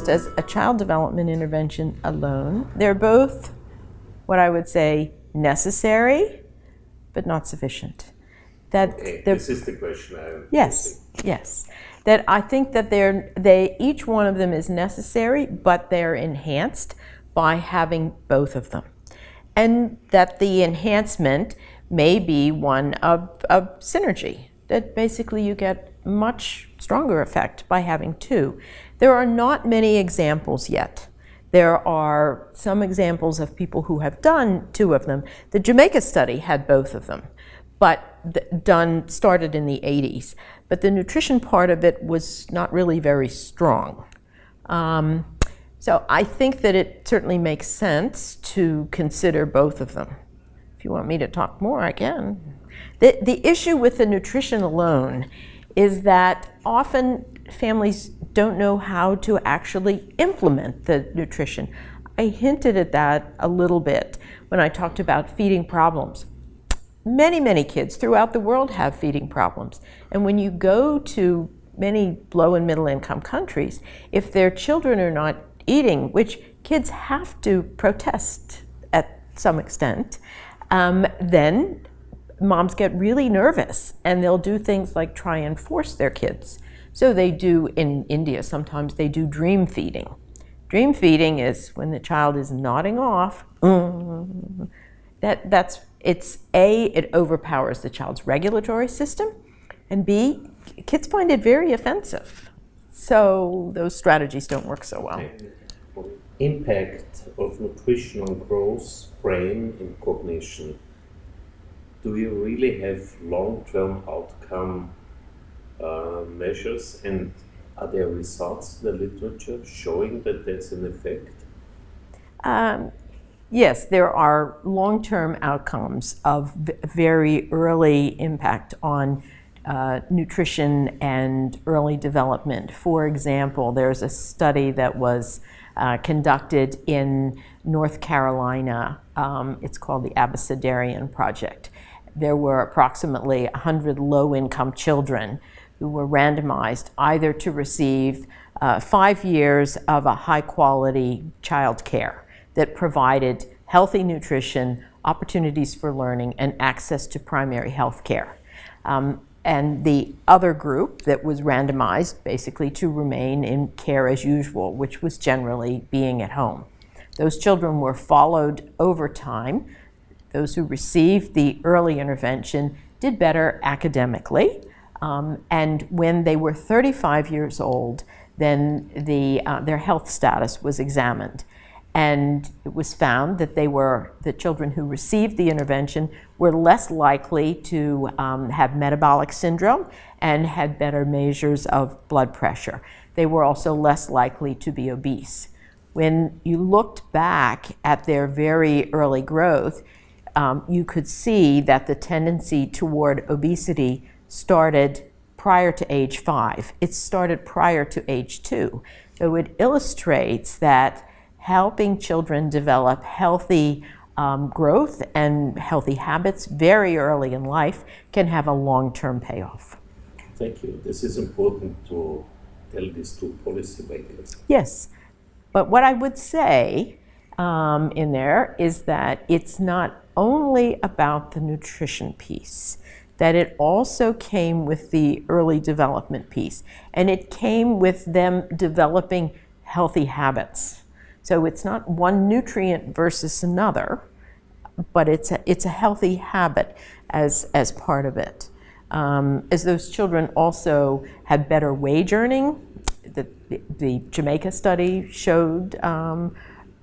just as a child development intervention alone. They're both what I would say necessary, but not sufficient. This is the question. Yes. That I think that each one of them is necessary, but they're enhanced by having both of them. And that the enhancement may be one of synergy, that basically you get much stronger effect by having two. There are not many examples yet. There are some examples of people who have done two of them. The Jamaica study had both of them, but started in the 80s. But the nutrition part of it was not really very strong. So I think that it certainly makes sense to consider both of them. If you want me to talk more, I can. The issue with the nutrition alone is that often families don't know how to actually implement the nutrition. I hinted at that a little bit when I talked about feeding problems. Many kids throughout the world have feeding problems. And when you go to many low and middle income countries, if their children are not eating, which kids have to protest at some extent, then moms get really nervous and they'll do things like try and force their kids. So they do, in India, sometimes they do dream feeding. Dream feeding is when the child is nodding off. It overpowers the child's regulatory system, and B, kids find it very offensive. So those strategies don't work so well. Impact of nutrition on growth, brain, and cognition. Do you really have long-term outcome measures, and are there results in the literature showing that there's an effect? Yes, there are long-term outcomes of very early impact on nutrition and early development. For example, there's a study that was conducted in North Carolina. It's called the Abecedarian Project. There were approximately 100 low-income children who were randomized either to receive 5 years of a high-quality child care that provided healthy nutrition, opportunities for learning, and access to primary health care. And the other group that was randomized basically to remain in care as usual, which was generally being at home. Those children were followed over time. Those who received the early intervention did better academically. And when they were 35 years old, then their health status was examined. And it was found that the children who received the intervention were less likely to have metabolic syndrome and had better measures of blood pressure. They were also less likely to be obese. When you looked back at their very early growth, you could see that the tendency toward obesity started prior to age 5. It started prior to age 2. So it illustrates that helping children develop healthy growth and healthy habits very early in life can have a long-term payoff. Thank you. This is important to tell this to policymakers. Yes, but what I would say in there is that it's not only about the nutrition piece, that it also came with the early development piece, and it came with them developing healthy habits. So it's not one nutrient versus another, but it's a healthy habit as part of it. As those children also had better wage earning, the Jamaica study showed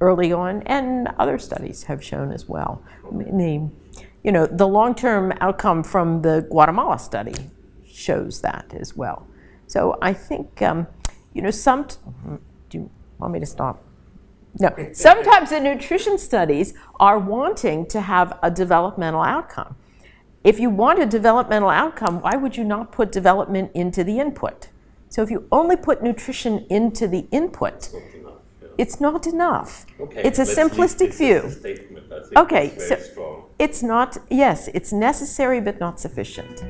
early on, and other studies have shown as well. The long-term outcome from the Guatemala study shows that as well. So I think, do you want me to stop? No, sometimes the nutrition studies are wanting to have a developmental outcome. If you want a developmental outcome, why would you not put development into the input? So if you only put nutrition into the input, it's not enough. Okay, it's a simplistic view. I think okay, so strong. It's not, yes, it's necessary but not sufficient.